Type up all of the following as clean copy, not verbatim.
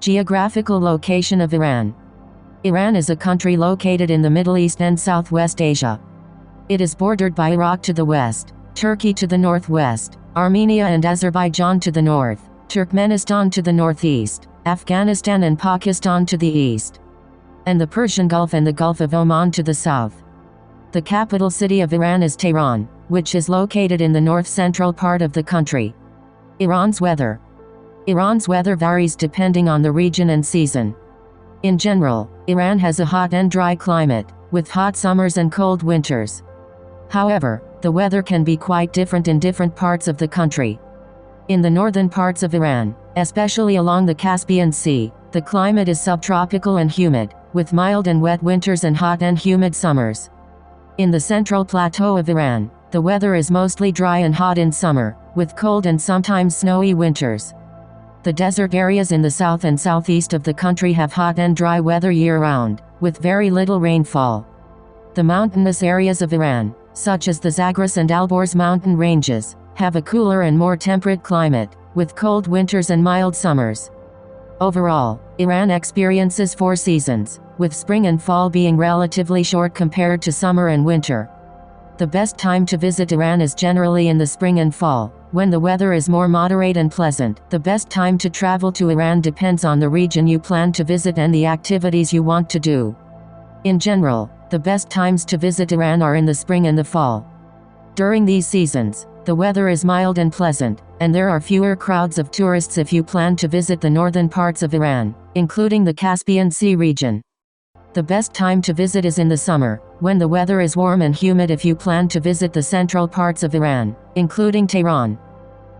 Geographical location of Iran. Iran is a country located in the Middle East and Southwest Asia. It is bordered by Iraq to the west, Turkey to the northwest, Armenia and Azerbaijan to the north, Turkmenistan to the northeast, Afghanistan and Pakistan to the east, and the Persian Gulf and the Gulf of Oman to the south. The capital city of Iran is Tehran, which is located in the north-central part of the country. Iran's weather. Iran's weather varies depending on the region and season. In general, Iran has a hot and dry climate, with hot summers and cold winters. However, the weather can be quite different in different parts of the country. In the northern parts of Iran, especially along the Caspian Sea, the climate is subtropical and humid, with mild and wet winters and hot and humid summers. In the central plateau of Iran, the weather is mostly dry and hot in summer, with cold and sometimes snowy winters. The desert areas in the south and southeast of the country have hot and dry weather year-round, with very little rainfall. The mountainous areas of Iran, such as the Zagros and Alborz mountain ranges, have a cooler and more temperate climate, with cold winters and mild summers. Overall, Iran experiences 4 seasons, with spring and fall being relatively short compared to summer and winter. The best time to visit Iran is generally in the spring and fall, when the weather is more moderate and pleasant. The best time to travel to Iran depends on the region you plan to visit and the activities you want to do. In general, the best times to visit Iran are in the spring and the fall. During these seasons, the weather is mild and pleasant, and there are fewer crowds of tourists if you plan to visit the northern parts of Iran, including the Caspian Sea region. The best time to visit is in the summer, when the weather is warm and humid if you plan to visit the central parts of Iran, including Tehran.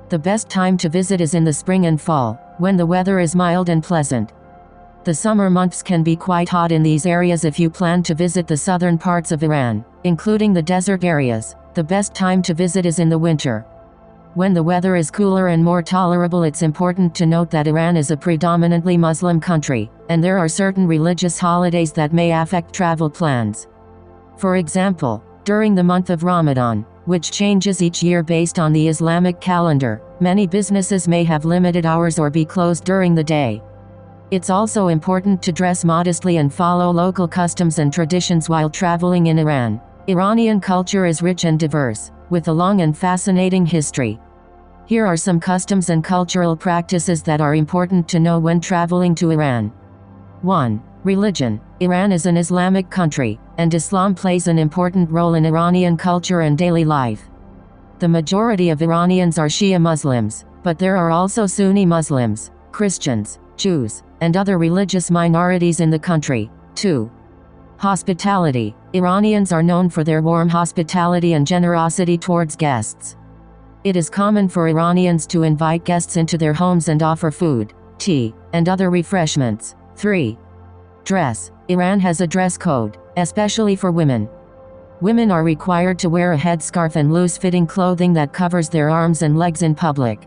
The best time to visit is in the spring and fall, when the weather is mild and pleasant. The summer months can be quite hot in these areas if you plan to visit the southern parts of Iran, including the desert areas. The best time to visit is in the winter. When the weather is cooler and more tolerable, it's important to note that Iran is a predominantly Muslim country, and there are certain religious holidays that may affect travel plans. For example, during the month of Ramadan, which changes each year based on the Islamic calendar, many businesses may have limited hours or be closed during the day. It's also important to dress modestly and follow local customs and traditions while traveling in Iran. Iranian culture is rich and diverse, with a long and fascinating history. Here are some customs and cultural practices that are important to know when traveling to Iran. 1. Religion. Iran is an Islamic country, and Islam plays an important role in Iranian culture and daily life. The majority of Iranians are Shia Muslims, but there are also Sunni Muslims, Christians, Jews, and other religious minorities in the country. 2. Hospitality. Iranians are known for their warm hospitality and generosity towards guests. It is common for Iranians to invite guests into their homes and offer food, tea, and other refreshments. 3. Dress. Iran has a dress code, especially for women. Women are required to wear a headscarf and loose-fitting clothing that covers their arms and legs in public.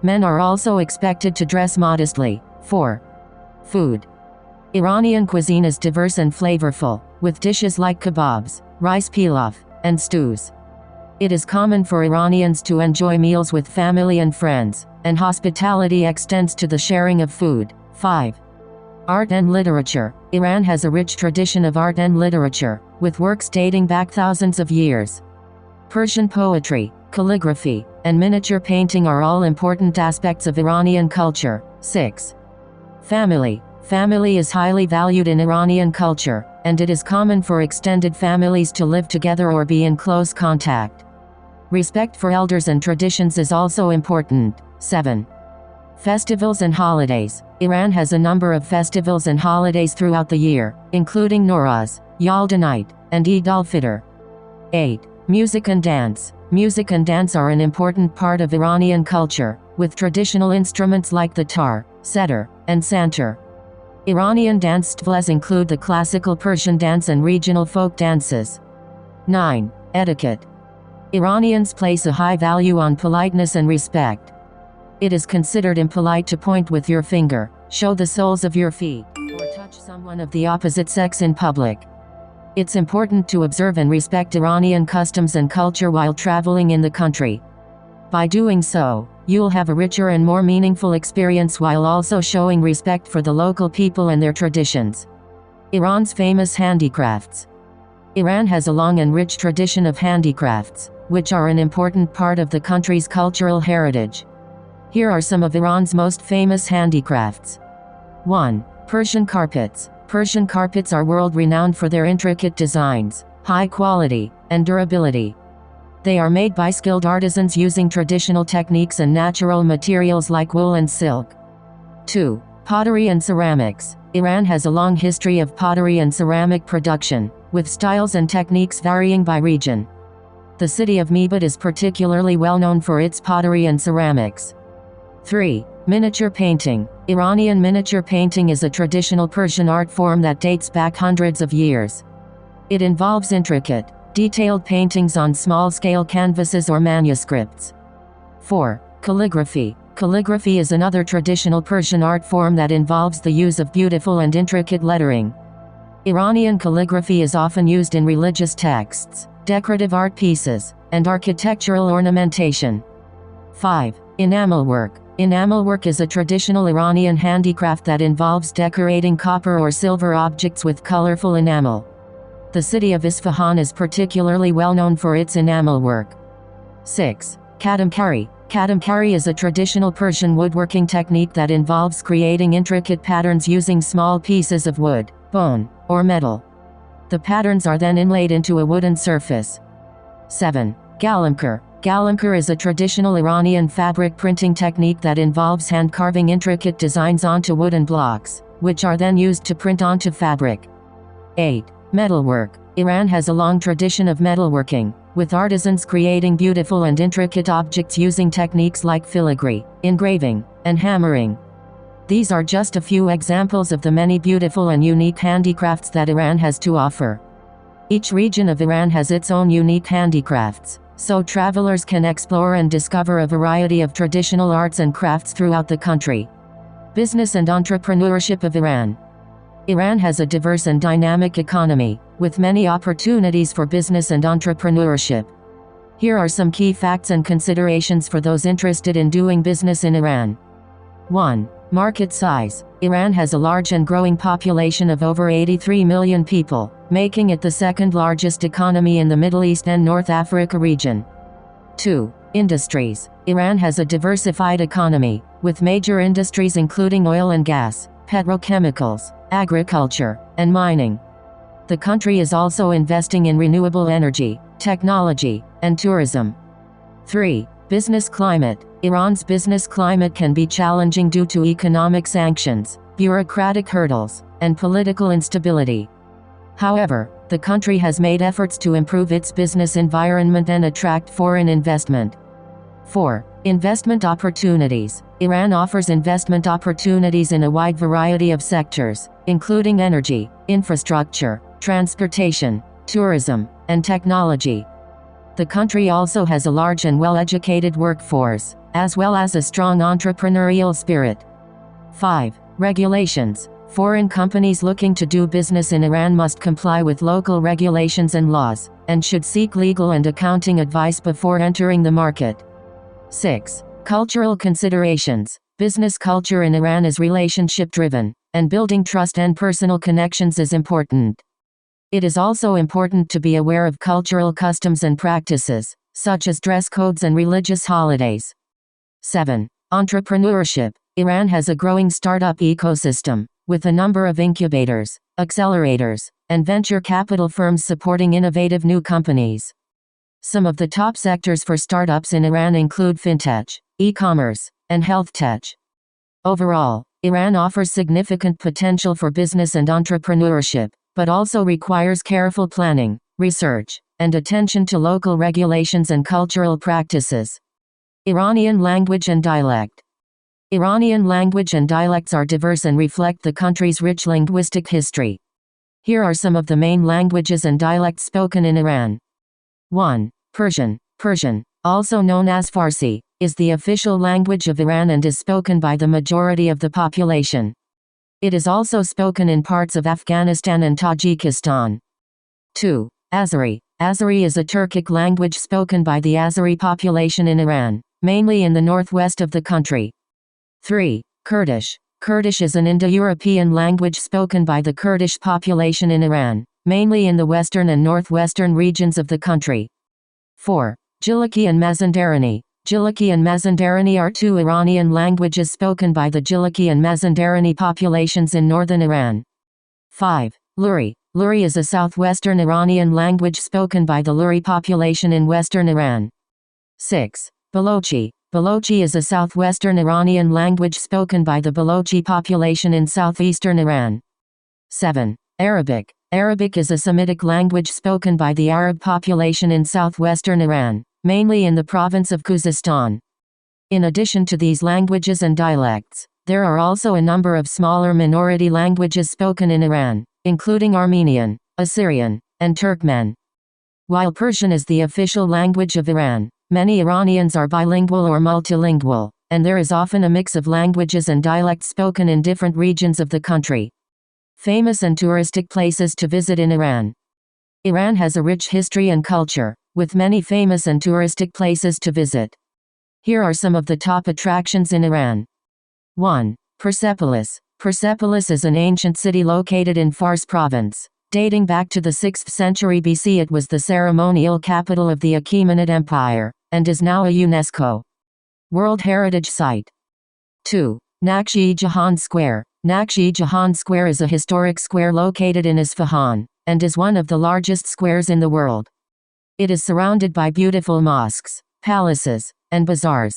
Men are also expected to dress modestly. 4. Food. Iranian cuisine is diverse and flavorful, with dishes like kebabs, rice pilaf, and stews. It is common for Iranians to enjoy meals with family and friends, and hospitality extends to the sharing of food. 5. Art and literature. Iran has a rich tradition of art and literature, with works dating back thousands of years. Persian poetry, calligraphy, and miniature painting are all important aspects of Iranian culture. 6. Family. Family is highly valued in Iranian culture, and it is common for extended families to live together or be in close contact. Respect for elders and traditions is also important. 7. Festivals and holidays. Iran has a number of festivals and holidays throughout the year, including Nowruz, Yalda Night, and Eid al-Fitr. 8. Music and dance. Music and dance are an important part of Iranian culture, with traditional instruments like the tar, setar, and santur. Iranian dance styles include the classical Persian dance and regional folk dances. 9. Etiquette. Iranians place a high value on politeness and respect. It is considered impolite to point with your finger, show the soles of your feet, or touch someone of the opposite sex in public. It's important to observe and respect Iranian customs and culture while traveling in the country. By doing so, You'll have a richer and more meaningful experience while also showing respect for the local people and their traditions. Iran's famous handicrafts. Iran has a long and rich tradition of handicrafts, which are an important part of the country's cultural heritage. Here are some of Iran's most famous handicrafts. 1. Persian carpets. Persian carpets are world-renowned for their intricate designs, high quality, and durability. They are made by skilled artisans using traditional techniques and natural materials like wool and silk. 2. Pottery and ceramics. Iran has a long history of pottery and ceramic production, with styles and techniques varying by region. The city of Mebat is particularly well known for its pottery and ceramics. 3. Miniature painting. Iranian miniature painting is a traditional Persian art form that dates back hundreds of years. It involves intricate, detailed paintings on small-scale canvases or manuscripts. 4. Calligraphy. Calligraphy is another traditional Persian art form that involves the use of beautiful and intricate lettering. Iranian calligraphy is often used in religious texts, decorative art pieces, and architectural ornamentation. 5. Enamel work. Enamel work is a traditional Iranian handicraft that involves decorating copper or silver objects with colorful enamel. The city of Isfahan is particularly well known for its enamel work. 6. Katamkari. Katamkari is a traditional Persian woodworking technique that involves creating intricate patterns using small pieces of wood, bone, or metal. The patterns are then inlaid into a wooden surface. 7. Galamkar. Galamkar is a traditional Iranian fabric printing technique that involves hand-carving intricate designs onto wooden blocks, which are then used to print onto fabric. 8. Metalwork. Iran has a long tradition of metalworking, with artisans creating beautiful and intricate objects using techniques like filigree, engraving, and hammering. These are just a few examples of the many beautiful and unique handicrafts that Iran has to offer. Each region of Iran has its own unique handicrafts, so travelers can explore and discover a variety of traditional arts and crafts throughout the country. Business and entrepreneurship of Iran. Iran has a diverse and dynamic economy, with many opportunities for business and entrepreneurship. Here are some key facts and considerations for those interested in doing business in Iran. 1. Market size. Iran has a large and growing population of over 83 million people, making it the second largest economy in the Middle East and North Africa region. 2. Industries. Iran has a diversified economy, with major industries including oil and gas, petrochemicals, agriculture, and mining. The country is also investing in renewable energy, technology, and tourism. 3. Business climate. Iran's business climate can be challenging due to economic sanctions, bureaucratic hurdles, and political instability. However, the country has made efforts to improve its business environment and attract foreign investment. 4. Investment opportunities. Iran offers investment opportunities in a wide variety of sectors, including energy, infrastructure, transportation, tourism, and technology. The country also has a large and well-educated workforce, as well as a strong entrepreneurial spirit. 5. Regulations. Foreign companies looking to do business in Iran must comply with local regulations and laws, and should seek legal and accounting advice before entering the market. 6. Cultural considerations. Business culture in Iran is relationship-driven, and building trust and personal connections is important. It is also important to be aware of cultural customs and practices, such as dress codes and religious holidays. 7. Entrepreneurship. Iran has a growing startup ecosystem, with a number of incubators, accelerators, and venture capital firms supporting innovative new companies. Some of the top sectors for startups in Iran include fintech, e-commerce, and health tech. Overall, Iran offers significant potential for business and entrepreneurship, but also requires careful planning, research, and attention to local regulations and cultural practices. Iranian language and dialect. Iranian language and dialects are diverse and reflect the country's rich linguistic history. Here are some of the main languages and dialects spoken in Iran. 1. Persian. Persian, also known as Farsi, is the official language of Iran and is spoken by the majority of the population. It is also spoken in parts of Afghanistan and Tajikistan. 2. Azeri. Azeri is a Turkic language spoken by the Azeri population in Iran, mainly in the northwest of the country. 3. Kurdish. Kurdish is an Indo-European language spoken by the Kurdish population in Iran, mainly in the western and northwestern regions of the country. 4. Giliki and Mazandarani. Giliki and Mazandarani are two Iranian languages spoken by the Giliki and Mazandarani populations in northern Iran. 5. Luri. Luri is a southwestern Iranian language spoken by the Luri population in western Iran. 6. Balochi. Balochi is a southwestern Iranian language spoken by the Balochi population in southeastern Iran. 7. Arabic. Arabic is a Semitic language spoken by the Arab population in southwestern Iran, mainly in the province of Khuzestan. In addition to these languages and dialects, there are also a number of smaller minority languages spoken in Iran, including Armenian, Assyrian, and Turkmen. While Persian is the official language of Iran, many Iranians are bilingual or multilingual, and there is often a mix of languages and dialects spoken in different regions of the country. Famous and touristic places to visit in Iran. Iran has a rich history and culture, with many famous and touristic places to visit. Here are some of the top attractions in Iran. 1. Persepolis. Persepolis is an ancient city located in Fars province. Dating back to the 6th century BC, it was the ceremonial capital of the Achaemenid Empire, and is now a UNESCO World Heritage Site. 2. Nakshi-Jahan Square. Nakshi-Jahan Square is a historic square located in Isfahan, and is one of the largest squares in the world. It is surrounded by beautiful mosques, palaces, and bazaars.